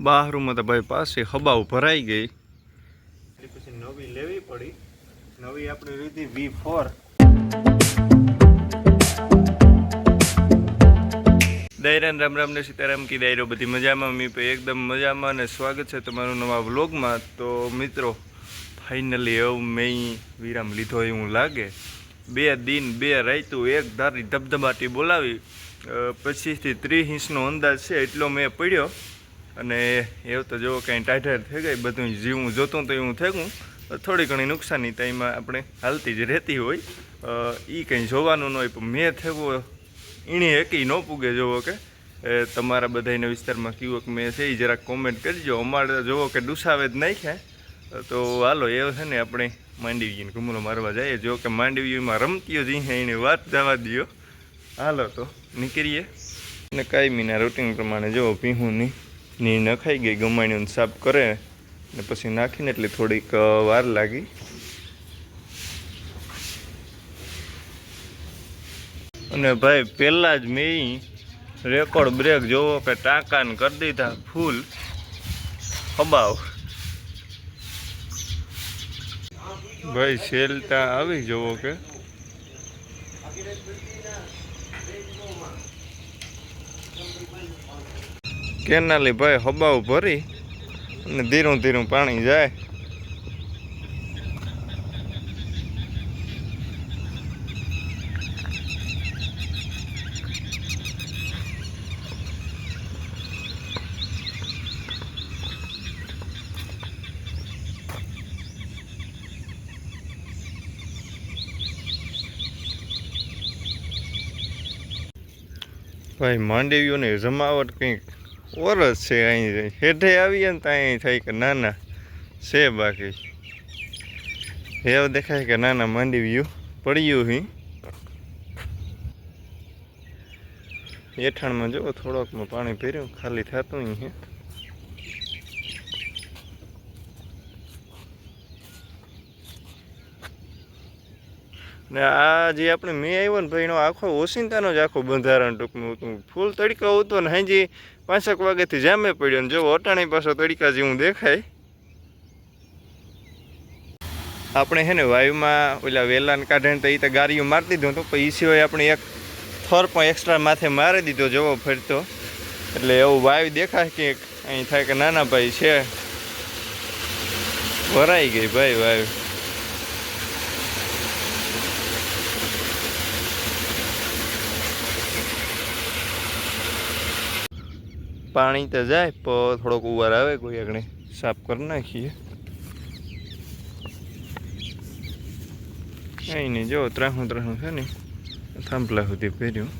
બાથરૂમમાં તો ભાઈ પાસે હબાવ ભરાઈ ગઈ, પછી નવી લેવી પડી. નવી આપણે લીધી V4. દાયરાન રામ રામ ને સીતારામ કી દાયરો બધી મજામાં, મી પે એકદમ મજામાં અને સ્વાગત છે તમારું નવા વ્લોગમાં. તો મિત્રો ફાઇનલી એવું મેં વિરામ લીધો એવું લાગે. 2 દિન 2 રાતું એક ધારી ધબધબાટી બોલાવી 25 થી 30 ઇંચનો અંદાજ છે એટલો મેં પડ્યો. અને એવું તો જો કાંઈ ટાઢાર થઈ ગઈ, બધું જીવું જોતું તો એવું થઈ ગયું. થોડી ઘણી નુકસાની તો એમાં આપણે હાલતી જ રહેતી હોય, એ કંઈ જોવાનું ન હોય. પણ મેં થયો એની એકી ન પૂગે. જોવો કે તમારા બધાના વિસ્તારમાં કેવું કે મેં છે એ જરાક કોમેન્ટ કરજો. અમારે જોવો કે ડુસાવે જ નાખ્યા. તો હાલો એ છે ને આપણે માંડવીને ઘૂમરો મારવા જઈએ. જો કે માંડવીમાં રમતીઓ જ એની વાત જવા દો. હાલો તો નીકળીએ. અને કાયમીના રૂટિન પ્રમાણે જો પીહુંની ની નખાઈ ગઈ, ગમાણીઓને સાફ કરે ને પછી નાખીને એટલે થોડીક વાર લાગી. અને ભાઈ પહેલાં જ મેં રેકોર્ડ બ્રેક જોવો કે ટાંકાને કરી દીધા ફૂલ હબાવ. ભાઈ સેલતા આવી જોવો કે કેનાલી ભાઈ હબાવ ભરી અને ધીરું ધીરું પાણી જાય. ભાઈ માંડવીઓની જમાવટ કંઈક ઓરસ છે. અહીં હેઠે આવીએ ને તો અહીં થાય કે નાના છે, બાકી એવું દેખાય કે નાના માંડવીઓ પડ્યું હી. એઠાણમાં જો થોડોકમાં પાણી ભર્યું ખાલી થતું હે. ને આ જે આપણે મેં આવ્યો ને ભાઈ એનો આખો ઓસિંતાનો જ આખો બંધારણ ટૂંકમાં હતું. ફૂલ તડકો હતો ને હાજી 5 વાગ્યાથી જામે પડ્યો ને જો અટાણી પાછો તડકા જેવું દેખાય. આપણે છે ને વાયુમાં ઓલા વેલાને કાઢે તો એ તો ગાડીઓ મારી દીધું હતું, પણ એ સિવાય આપણે એક થર પણ એક્સ્ટ્રા માથે મારી દીધો જોવો ફરતો. એટલે એવું વાયુ દેખાય કે અહીં થાય કે નાના ભાઈ છે, ભરાઈ ગઈ ભાઈ વાયુ. પાણી તો જાય પણ થોડોક ઉવાર આવે કોઈ આગળ સાફ કરી નાખીએ. કંઈ નહીં જો ત્રાહું છે ને થાંભલા સુધી પહેર્યું.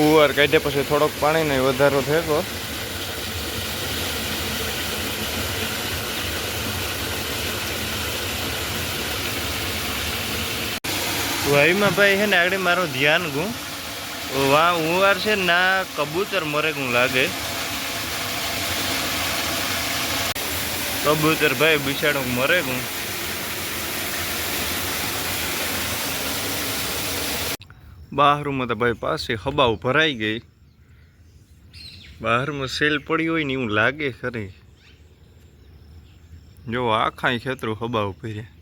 ઉવાર કાઢ્યા પછી થોડોક પાણીનો વધારો થયો. વાયુમાં ભાઈ છે ને આગળ મારું ધ્યાન ગું વા ઉવાર છે ના કબૂતર મરે ગું લાગે. કબૂતર ભાઈ બિચારું મરે ગું. બાથરૂમમાં તો ભાઈ પાસે હબાવ ભરાઈ ગઈ. બહારમાં સેલ પડી હોય ને એવું લાગે ખરી. જો આખા ખેતરું હબાવ ભર્યા.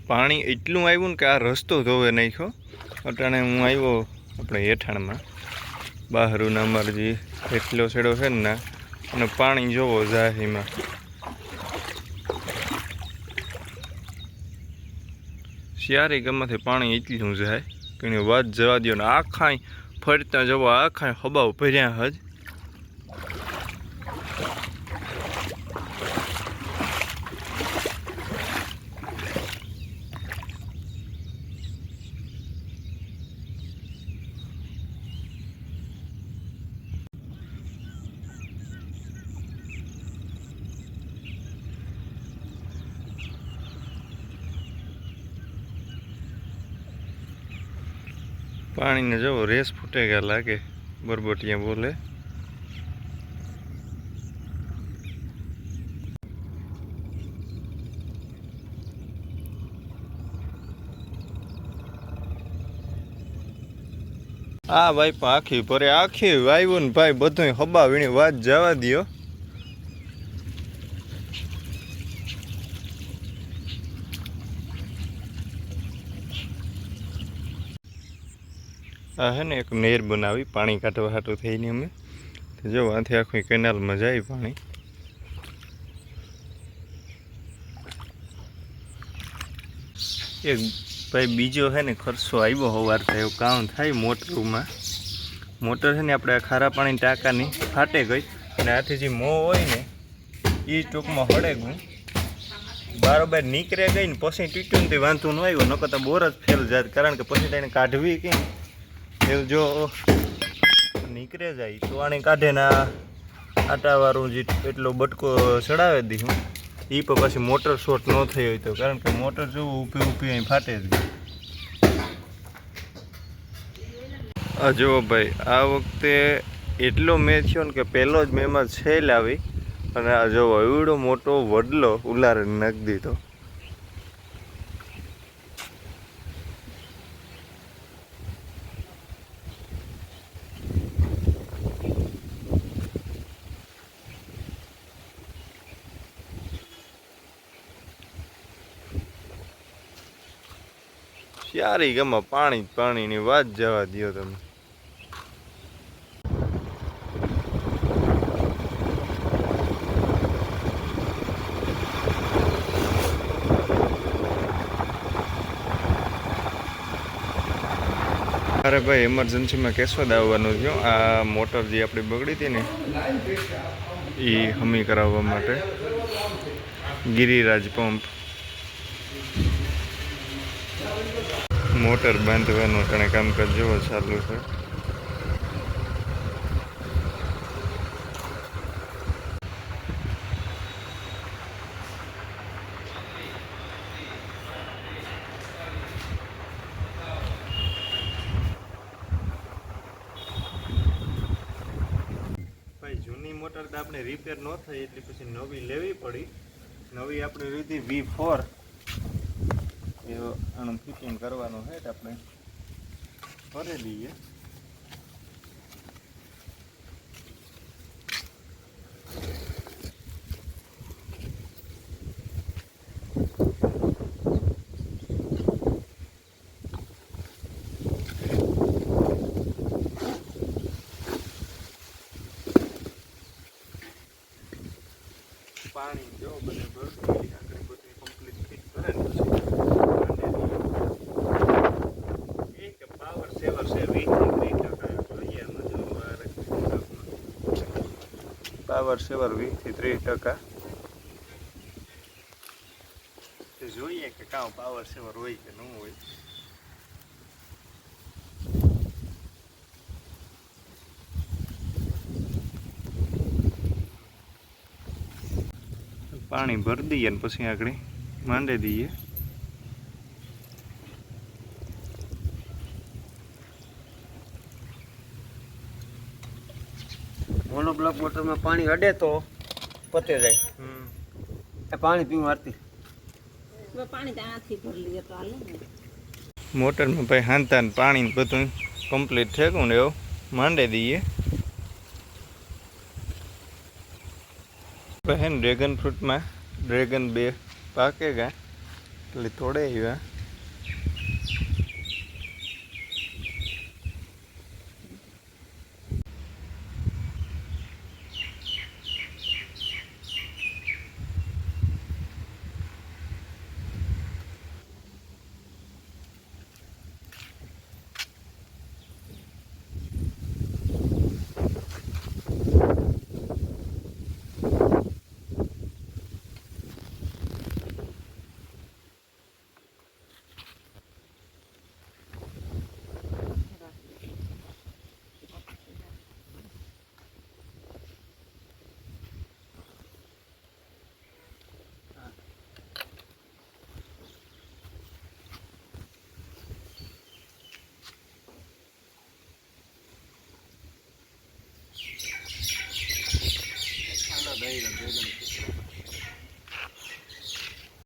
પાણી એટલું આવ્યું ને કે આ રસ્તો ધોવે નાખ્યો. અટાણે હું આવ્યો આપણે હેઠાણમાં બહારુના અમારે જે એટલો છેડો છે ને અને પાણી જોવો જાય એમાં. શિયારી ગામમાંથી પાણી એટલું જાય કે એની વાત જવા દો ને. આખા ફરતા જવા આખા હબાવ ભર્યા હજ. પાણીને જવો રેસ ફૂટે ગયા લાગે, બરબટિયા બોલે. હા ભાઈ પણ આખી ભરે આખી વાવ્યું ને ભાઈ બધું હબા વીણી વાત જવા દો. આ હે ને એક નહેર બનાવી પાણી કાઢવા હાટું થઈને અમે જો આથી આખી કેનાલમાં જાય પાણી. એક ભાઈ બીજો છે ને ખર્ચો આવ્યો સવાર થયો કામ થાય મોટરમાં. મોટર છે ને આપણે ખારા પાણી ટાંકાની ફાટે ગઈ અને આથી જે મોં હોય ને એ ટૂંકમાં હળેગું બારોબાર નીકળે ગઈ ને પછી તૂટ્યું ને તે વાંધો ન આવ્યો, નકર તો બોર જ ફેલ જાત, કારણ કે પછી તેને કાઢવી કે એવું જો નીકળે જાય તો આને કાઢે ને આટાવાળું જે એટલો બટકો ચડાવી દીધું એ પણ પછી મોટર શોર્ટ ન થઈ હોય તો, કારણ કે મોટર જો ઊભી ઊભી અહીં ફાટે જ ગઈ. આ જુઓ ભાઈ આ વખતે એટલો મેં થયો ને કે પહેલો જ મેમાં છેલ આવી અને આ જો એવડો મોટો વડલો ઉલારે નાખી દીધો. ચારી ગમાં પાણી પાણીની વાત જવા દો તમે. અરે ભાઈ એમરજન્સીમાં કેશોદ આવવાનું થયું. આ મોટર જે આપણી બગડી હતી ને એ હમી કરાવવા માટે ગિરિરાજ પંપ મોટર બાંધવાનું અટાણે કામકાજ જેવો ચાલુ છે. ભાઈ જૂની મોટર તો આપણે રિપેર ન થઈ એટલે પછી નવી લેવી પડી. નવી આપણે લીધી V4 આનું ફિટિંગ કરવાનું છે આપણે કરી દઈએ. પાણી જો બધે ભરતું આગળ બધું કમ્પ્લીટ ફિટ કરે ને પછી એક પાવર સેવર છે 20-30% જોઈએ પાવર સેવર 20-30% જોઈએ કે કાં પાવર સેવર હોય કે ન હોય. પાણી ભરી દઈએ ને પછી આગળ માંડી દઈએ. મોનોબ્લોક મોટરમાં પાણી અડે તો પતે જાય. પાણી પીવું આરતી પાણી ત્યાંથી ભરી લઈએ તો હાલે ને. મોટરમાં ભાઈ હાંતા ને પાણી બધું કમ્પ્લીટ થયું ને એવું માંડી દઈએ. હે ને ડ્રેગન ફ્રૂટમાં ડ્રેગન 2 પાકેગા એટલે થોડે આવ્યા. ભેગું.